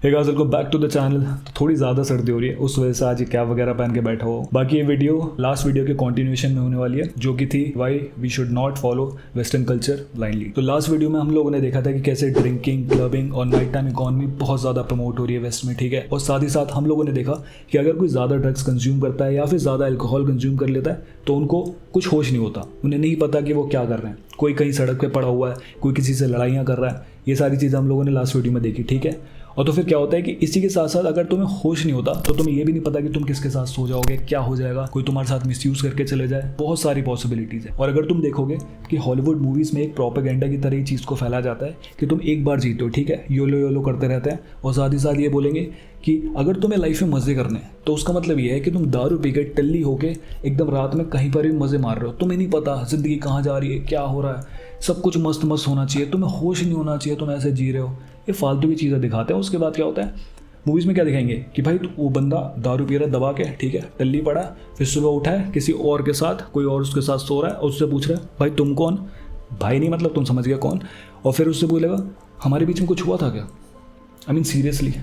Hey guys, welcome back to the channel. तो थोड़ी ज़्यादा सर्दी हो रही है, उस वजह से आज ये कैप वगैरह पहन के बैठा हो। बाकी ये वीडियो लास्ट वीडियो के कंटिन्यूएशन में होने वाली है, जो कि थी why we should not follow western culture blindly. तो लास्ट वीडियो में हम लोगों ने देखा था कि कैसे ड्रिंकिंग, क्लबिंग और नाइट टाइम इकॉनमी बहुत ज़्यादा प्रमोट हो रही है वेस्ट में, ठीक है। और साथ ही साथ हम लोगों ने देखा कि अगर कोई ज़्यादा ड्रग्स कंज्यूम करता है या फिर ज़्यादा अल्कोहल कंज्यूम कर लेता है तो उनको कुछ होश नहीं होता, उन्हें नहीं पता कि वो क्या कर रहे हैं। कोई कहीं सड़क पे पड़ा हुआ है, कोई किसी से लड़ाइयाँ कर रहा है। ये सारी चीज़ें हम लोगों ने लास्ट वीडियो में देखी, ठीक है। और तो फिर क्या होता है कि इसी के साथ साथ अगर तुम्हें होश नहीं होता तो तुम्हें ये भी नहीं पता कि तुम किसके साथ सो जाओगे, क्या हो जाएगा, कोई तुम्हारे साथ मिसयूज करके चले जाए। बहुत सारी पॉसिबिलिटीज़ है। और अगर तुम देखोगे कि हॉलीवुड मूवीज़ में एक प्रोपेगेंडा की तरह ये चीज़ को फैला जाता है कि तुम एक बार जीते हो, ठीक है, योलो योलो करते रहते हैं। और साथ ही साथ ये बोलेंगे कि अगर तुम्हें लाइफ में मज़े करने हैं तो उसका मतलब ये है कि तुम दारू पी के टल्ली होके एकदम रात में कहीं पर भी मज़े मार रहे हो। तुम्हें नहीं पता ज़िंदगी कहाँ जा रही है, क्या हो रहा है, सब कुछ मस्त मस्त होना चाहिए, तुम्हें होश नहीं होना चाहिए, तुम ऐसे जी रहे हो। ये फालतू की चीज़ें दिखाते हैं। उसके बाद क्या होता है, मूवीज़ में क्या दिखाएंगे कि भाई वो बंदा दारू पी रहा है दबा के, ठीक है, टल्ली पड़ा, फिर सुबह उठा है किसी और के साथ, कोई और उसके साथ सो रहा है और उससे पूछ रहा है भाई तुम कौन, भाई नहीं मतलब तुम समझ गया कौन। और फिर उससे बोलेगा हमारे बीच में कुछ हुआ था क्या। आई मीन सीरियसली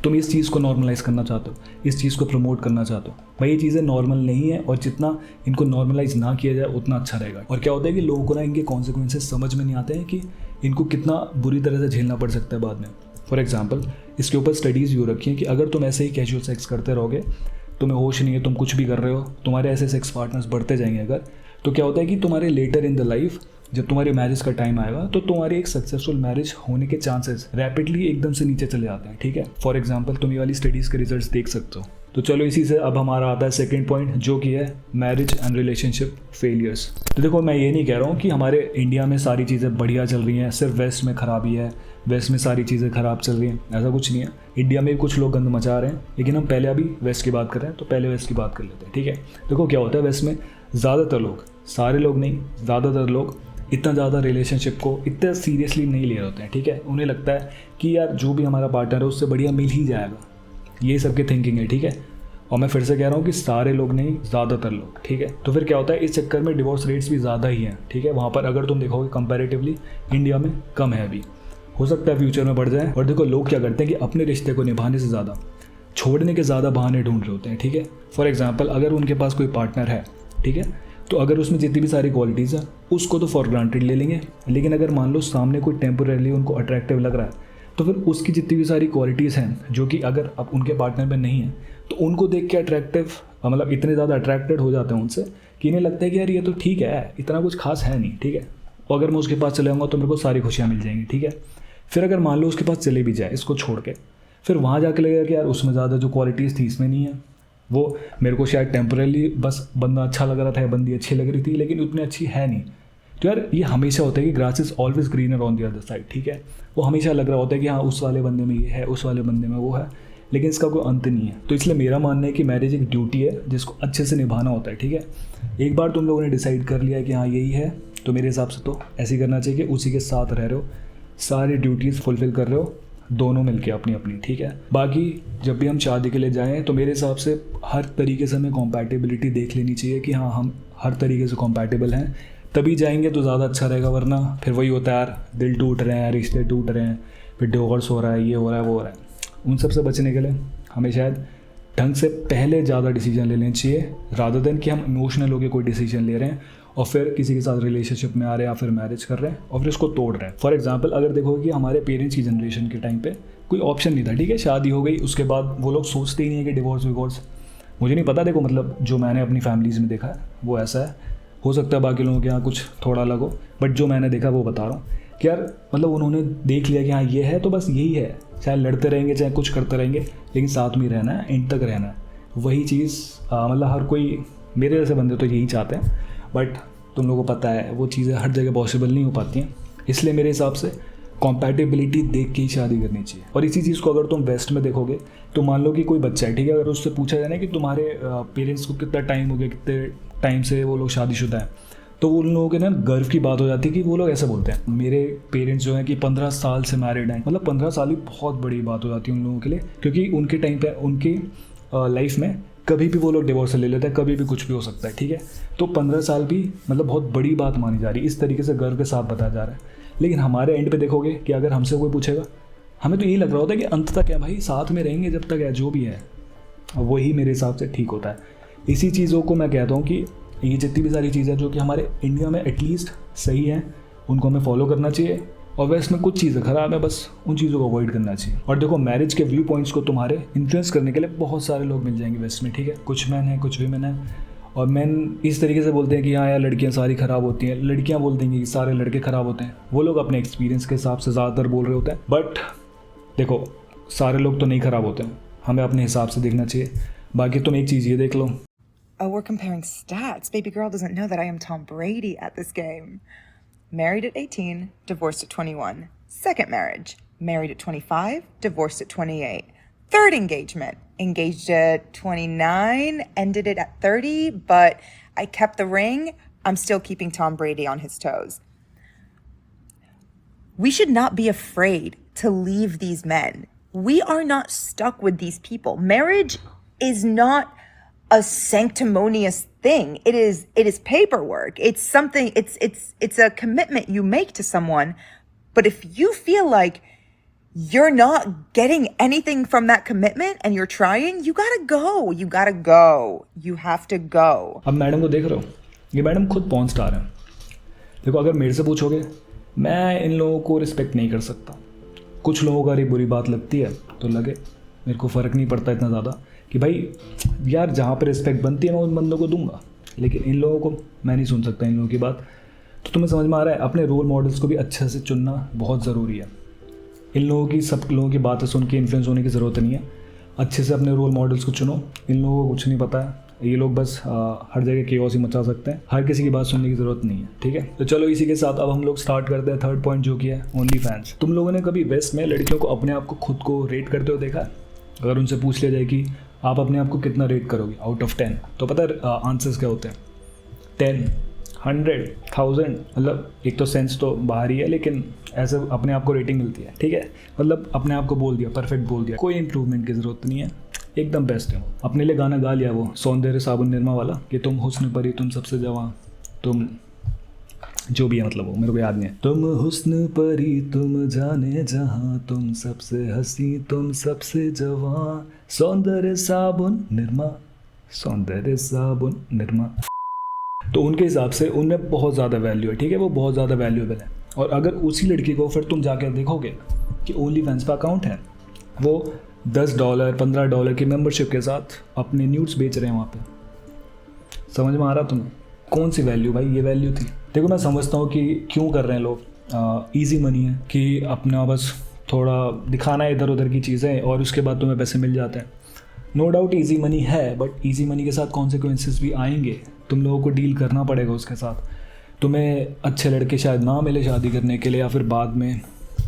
तुम इस चीज़ को नॉर्मलाइज़ करना चाहते हो, इस चीज़ को प्रमोट करना चाहते हो। भाई ये चीज़ें नॉर्मल नहीं है और जितना इनको नॉर्मलाइज ना किया जाए उतना अच्छा रहेगा। और क्या होता है कि लोगों को ना इनके कॉन्सिक्वेंसेस समझ में नहीं आते हैं कि इनको कितना बुरी तरह से झेलना पड़ सकता है बाद में। फॉर एग्जाम्पल इसके ऊपर स्टडीज़ भी हो रखी हैं कि अगर तुम ऐसे ही कैजुअल सेक्स करते रहोगे, तुम्हें होश नहीं है, तुम कुछ भी कर रहे हो, तुम्हारे ऐसे सेक्स पार्टनर्स बढ़ते जाएंगे अगर, तो क्या होता है कि तुम्हारे लेटर इन द लाइफ जब तुम्हारी मैरिज का टाइम आएगा तो तुम्हारी एक सक्सेसफुल मैरिज होने के चांसेस रैपिडली एकदम से नीचे चले जाते हैं, ठीक है। फॉर एग्जांपल तुम ये वाली स्टडीज़ के रिजल्ट्स देख सकते हो। तो चलो इसी से अब हमारा आता है सेकंड पॉइंट, जो कि है मैरिज एंड रिलेशनशिप फेलियर्स। तो देखो मैं ये नहीं कह रहा हूँ कि हमारे इंडिया में सारी चीज़ें बढ़िया चल रही हैं, सिर्फ वेस्ट में ख़राबी है, वेस्ट में सारी चीज़ें ख़राब चल रही हैं, ऐसा कुछ नहीं है। इंडिया में भी कुछ लोग गंद मचा रहे हैं, लेकिन हम पहले अभी वेस्ट की बात कर रहे हैं तो पहले वेस्ट की बात कर लेते हैं, ठीक है। देखो क्या होता है वेस्ट में, ज़्यादातर लोग, सारे लोग नहीं, ज़्यादातर लोग इतना ज़्यादा रिलेशनशिप को इतना सीरियसली नहीं ले रहे होते हैं, ठीक है। उन्हें लगता है कि यार जो भी हमारा पार्टनर है उससे बढ़िया मिल ही जाएगा, ये सबकी थिंकिंग है, ठीक है। और मैं फिर से कह रहा हूँ कि सारे लोग नहीं, ज़्यादातर लोग, ठीक है। तो फिर क्या होता है, इस चक्कर में डिवोर्स रेट्स भी ज़्यादा ही हैं, ठीक है। वहाँ पर अगर तुम देखोगे कंपैरेटिवली इंडिया में कम है अभी, हो सकता है फ्यूचर में बढ़ जाए। और देखो लोग क्या करते हैं कि अपने रिश्ते को निभाने से ज़्यादा छोड़ने के ज़्यादा बहाने ढूंढ रहे होते हैं, ठीक है। फॉर एग्जाम्पल अगर उनके पास कोई पार्टनर है, ठीक है, तो अगर उसमें जितनी भी सारी क्वालिटीज़ हैं उसको तो फॉर ग्रांटेड ले लेंगे, लेकिन अगर मान लो सामने कोई टेम्पोरेली उनको अट्रैक्टिव लग रहा है तो फिर उसकी जितनी भी सारी क्वालिटीज़ हैं जो कि अगर अब उनके पार्टनर में नहीं है तो उनको देख के अट्रैक्टिव, मतलब इतने ज़्यादा अट्रैक्टेड हो जाते हैं उनसे कि इन्हें लगता है कि यार ये तो ठीक है, इतना कुछ खास है नहीं, ठीक है। और अगर मैं उसके पास चले जाऊँगा तो मेरे को सारी खुशियाँ मिल जाएंगी, ठीक है। फिर अगर मान लो उसके पास चले भी जाए इसको छोड़ के, फिर वहाँ जाके लगेगा कि यार उसमें ज़्यादा जो क्वालिटीज़ थी इसमें नहीं है, वो मेरे को शायद टेम्परेली बस बंदा अच्छा लग रहा था या बंदी अच्छी लग रही थी लेकिन उतनी अच्छी है नहीं। तो यार ये हमेशा होता है कि grass is always greener on the other side, ठीक है। वो हमेशा लग रहा होता है कि हाँ उस वाले बंदे में ये है, उस वाले बंदे में वो है, लेकिन इसका कोई अंत नहीं है। तो इसलिए मेरा मानना है कि मैरिज एक ड्यूटी है जिसको अच्छे से निभाना होता है, ठीक है। एक बार तुम लोगों ने डिसाइड कर लिया कि हाँ यही है, तो मेरे हिसाब से तो ऐसे ही करना चाहिए कि उसी के साथ रह रहे हो, सारी ड्यूटीज़ फुलफ़िल कर रहे हो दोनों मिलके अपनी अपनी, ठीक है। बाकी जब भी हम शादी के लिए जाएं तो मेरे हिसाब से हर तरीके से हमें कॉम्पैटिबिलिटी देख लेनी चाहिए कि हाँ हम हर तरीके से कॉम्पैटिबल हैं, तभी जाएंगे तो ज़्यादा अच्छा रहेगा। वरना फिर वही होता है यार, दिल टूट रहे हैं, रिश्ते टूट रहे हैं, फिर डिवोर्स हो रहा है, ये हो रहा है, वो हो रहा है। उन सब से बचने के लिए हमें शायद ढंग से पहले ज़्यादा डिसीजन ले लेने चाहिए, रादर देन कि हम इमोशनल होकर कोई डिसीजन ले रहे हैं और फिर किसी के साथ रिलेशनशिप में आ रहे हैं या फिर मैरिज कर रहे हैं और फिर उसको तोड़ रहे हैं। फॉर एग्जांपल अगर देखोगे कि हमारे पेरेंट्स की जनरेशन के टाइम पे कोई ऑप्शन नहीं था, ठीक है, शादी हो गई उसके बाद वो लोग सोचते ही नहीं है कि डिवोर्स विवोर्स। मुझे नहीं पता, देखो मतलब जो मैंने अपनी फैमिलीज़ में देखा है वो ऐसा है, हो सकता है बाकी लोगों के यहाँ कुछ थोड़ा अलग हो, बट जो मैंने देखा वो बता रहा हूँ कि यार मतलब उन्होंने देख लिया कि हाँ ये है तो बस यही है, चाहे लड़ते रहेंगे चाहे कुछ करते रहेंगे लेकिन साथ में रहना है, एंड तक रहना है। वही चीज़ मतलब हर कोई, मेरे जैसे बंदे तो यही चाहते हैं, बट तुम लोगों को पता है वो चीज़ें हर जगह पॉसिबल नहीं हो पाती हैं। इसलिए मेरे हिसाब से कॉम्पैटिबिलिटी देख के ही शादी करनी चाहिए। और इसी चीज़ को अगर तुम वेस्ट में देखोगे तो मान लो कि कोई बच्चा है, ठीक है, अगर उससे पूछा जाए ना कि तुम्हारे पेरेंट्स को कितना टाइम हो गया, कितने टाइम से वो लोग शादीशुदा हैं, तो उन लोगों के ना गर्व की बात हो जाती है कि वो लोग ऐसे बोलते हैं मेरे पेरेंट्स जो हैं कि 15 साल से मैरिड हैं। मतलब 15 साल ही बहुत बड़ी बात हो जाती है उन लोगों के लिए, क्योंकि उनके टाइम पे उनकी लाइफ में कभी भी वो लोग डिवोर्स ले लेते हैं, कभी भी कुछ भी हो सकता है, ठीक है। तो 15 साल भी मतलब बहुत बड़ी बात मानी जा रही है, इस तरीके से गर्व के साथ बताया जा रहा है। लेकिन हमारे एंड पे देखोगे कि अगर हमसे कोई पूछेगा हमें तो यही लग रहा होता है कि अंत तक है भाई, साथ में रहेंगे जब तक है, जो भी है वही मेरे हिसाब से ठीक होता है। इसी चीज़ों को मैं कहता हूँ कि ये जितनी भी सारी चीज़ें जो कि हमारे इंडिया में एटलीस्ट सही हैं, उनको हमें फॉलो करना चाहिए। और वेस्ट में कुछ चीज़ें ख़राब है, बस उन चीज़ों को अवॉइड करना चाहिए। और देखो, मैरिज के व्यू पॉइंट्स को तुम्हारे इन्फ्लुएंस करने के लिए बहुत सारे लोग मिल जाएंगे वेस्ट में, ठीक है। कुछ मैन हैं, कुछ वीमेन हैं, और मैन इस तरीके से बोलते हैं कि हाँ यार लड़कियाँ सारी ख़राब होती हैं, लड़कियाँ बोल देंगी कि सारे लड़के ख़राब होते हैं। वो लोग अपने एक्सपीरियंस के हिसाब से ज़्यादातर बोल रहे होते हैं। बट देखो, सारे लोग तो नहीं ख़राब होते हैं, हमें अपने हिसाब से देखना चाहिए। बाकी तुम एक चीज़ ये देख लो। Oh, we're comparing stats. Baby girl doesn't know that I am Tom Brady at this game. Married at 18, divorced at 21. Second marriage, married at 25, divorced at 28. Third engagement, engaged at 29, ended it at 30, but I kept the ring. I'm still keeping Tom Brady on his toes. We should not be afraid to leave these men. We are not stuck with these people. Marriage is not a sanctimonious thing. It is paperwork. It's something, it's a commitment you make to someone. But if you feel like you're not getting anything from that commitment and you're trying, you gotta go. You gotta go. You have to go. अब madam को देख रहे हो, ये madam खुद porn star हैं। देखो, अगर मेरे से पूछोगे, मैं इन लोगों को रिस्पेक्ट नहीं कर सकता। कुछ लोगों का बुरी बात लगती है तो लगे, मेरे को फ़र्क नहीं पड़ता इतना ज़्यादा कि भाई यार जहाँ पर रिस्पेक्ट बनती है मैं उन बंदों को दूंगा, लेकिन इन लोगों को मैं नहीं सुन सकता इन लोगों की बात। तो तुम्हें समझ में आ रहा है, अपने रोल मॉडल्स को भी अच्छे से चुनना बहुत ज़रूरी है। इन लोगों की, सब लोगों की बातें सुन के इन्फ्लुएंस होने की ज़रूरत नहीं है। अच्छे से अपने रोल मॉडल्स को चुनो। इन लोगों को कुछ नहीं पता है, ये लोग बस हर जगह केओस ही मचा सकते हैं। हर किसी की बात सुनने की ज़रूरत नहीं है, ठीक है। तो चलो इसी के साथ अब हम लोग स्टार्ट करते हैं थर्ड पॉइंट, जो कि है ओनली फैंस। तुम लोगों ने कभी वेस्ट में लड़कियों को अपने आप को खुद को रेट करते हुए देखा? अगर उनसे पूछ लिया जाए कि आप अपने आप को कितना रेट करोगे आउट ऑफ 10, तो पता है आंसर्स क्या होते हैं? 10, 100, 1000। मतलब एक तो सेंस तो बाहर ही है, लेकिन ऐसे अपने आप को रेटिंग मिलती है, ठीक है। मतलब अपने आप को बोल दिया, परफेक्ट बोल दिया, कोई इंप्रूवमेंट की ज़रूरत नहीं है, एकदम बेस्ट है। अपने लिए गाना गा लिया वो सौंदर्य साबुन निरमा वाला कि तुम हुस्न परी तुम सबसे जवां, तुम जो भी है, मतलब वो मेरे को याद नहीं है। तुम हुस्न परी तुम जाने जहां, तुम सबसे हंसी तुम सबसे जवां, सौंदर्य साबुन निरमा, सौंदर्य साबुन निरमा। तो उनके हिसाब से उनमें बहुत ज़्यादा वैल्यू है, ठीक है, वो बहुत ज़्यादा वैल्यूएबल है। और अगर उसी लड़की को फिर तुम जाकर देखोगे कि ओनली फैंस का अकाउंट है, वो $10, $15 की मेंबरशिप के साथ अपने न्यूड्स बेच रहे हैं वहाँ पे, समझ में आ रहा तुम्हें? कौन सी वैल्यू भाई, ये वैल्यू थी। देखो, मैं समझता हूँ कि क्यों कर रहे हैं लोग, ईजी मनी है कि अपना बस थोड़ा दिखाना है इधर उधर की चीज़ें और उसके बाद तुम्हें पैसे मिल जाते हैं। नो डाउट ईजी मनी है, बट ईजी मनी के साथ कॉन्सिक्वेंसेस भी आएंगे, तुम लोगों को डील करना पड़ेगा उसके साथ। तुम्हें अच्छे लड़के शायद ना मिले शादी करने के लिए, या फिर बाद में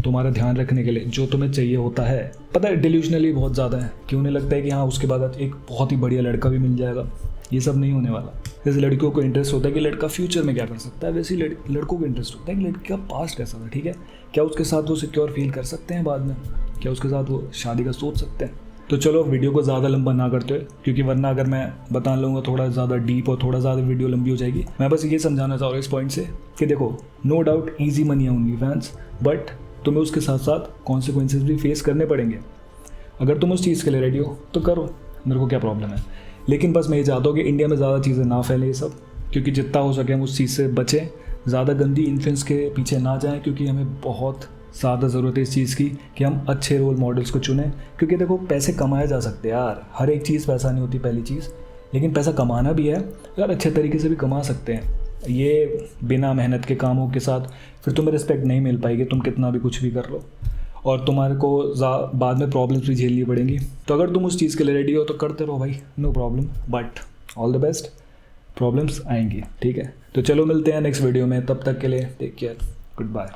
तुम्हारा ध्यान रखने के लिए जो तुम्हें चाहिए होता है। पता है डिल्यूशनली बहुत ज़्यादा है कि उन्हें लगता है कि हाँ उसके बाद एक बहुत ही बढ़िया लड़का भी मिल जाएगा। ये सब नहीं होने वाला। जैसे लड़कियों को इंटरेस्ट होता है कि लड़का फ्यूचर में क्या कर सकता है, वैसे ही लड़कों को इंटरेस्ट होता है कि लड़की का पास्ट कैसा था, ठीक है, क्या उसके साथ वो सिक्योर फील कर सकते हैं बाद में, क्या उसके साथ वो शादी का सोच सकते हैं। तो चलो वीडियो को ज़्यादा लंबा ना करते हुए, क्योंकि वरना अगर मैं बता लूँगा थोड़ा ज़्यादा डीप और थोड़ा ज़्यादा वीडियो लंबी हो जाएगी। मैं बस ये समझाना चाह रहा हूँ इस पॉइंट से कि देखो, नो डाउट ईजी मनी है ओनली फैंस, बट तुम्हें उसके साथ साथ कॉन्सिक्वेंसेस भी फेस करने पड़ेंगे। अगर तुम उस चीज़ के लिए रेडी हो तो करो, मेरे को क्या प्रॉब्लम है। लेकिन बस मैं ये चाहता हूँ कि इंडिया में ज़्यादा चीज़ें ना फैले ये सब, क्योंकि जितना हो सके हम उस चीज़ से बचें, ज़्यादा गंदी इन्फ्लुएंस के पीछे ना जाएं, क्योंकि हमें बहुत ज़्यादा ज़रूरत है इस चीज़ की कि हम अच्छे रोल मॉडल्स को चुनें। क्योंकि देखो, पैसे कमाए जा सकते हैं यार, हर एक चीज़ पैसा नहीं होती पहली चीज़, लेकिन पैसा कमाना भी है यार, अच्छे तरीके से भी कमा सकते हैं। ये बिना मेहनत के कामों के साथ फिर तुम्हें रिस्पेक्ट नहीं मिल पाएगी, तुम कितना भी कुछ भी कर लो, और तुम्हारे को बाद में प्रॉब्लम्स भी झेलनी पड़ेंगी। तो अगर तुम उस चीज़ के लिए रेडी हो तो करते रहो भाई, no problem, but all the best. Problems आएंगी, ठीक है। तो चलो मिलते हैं नेक्स्ट वीडियो में, तब तक के लिए टेक केयर, गुड बाय।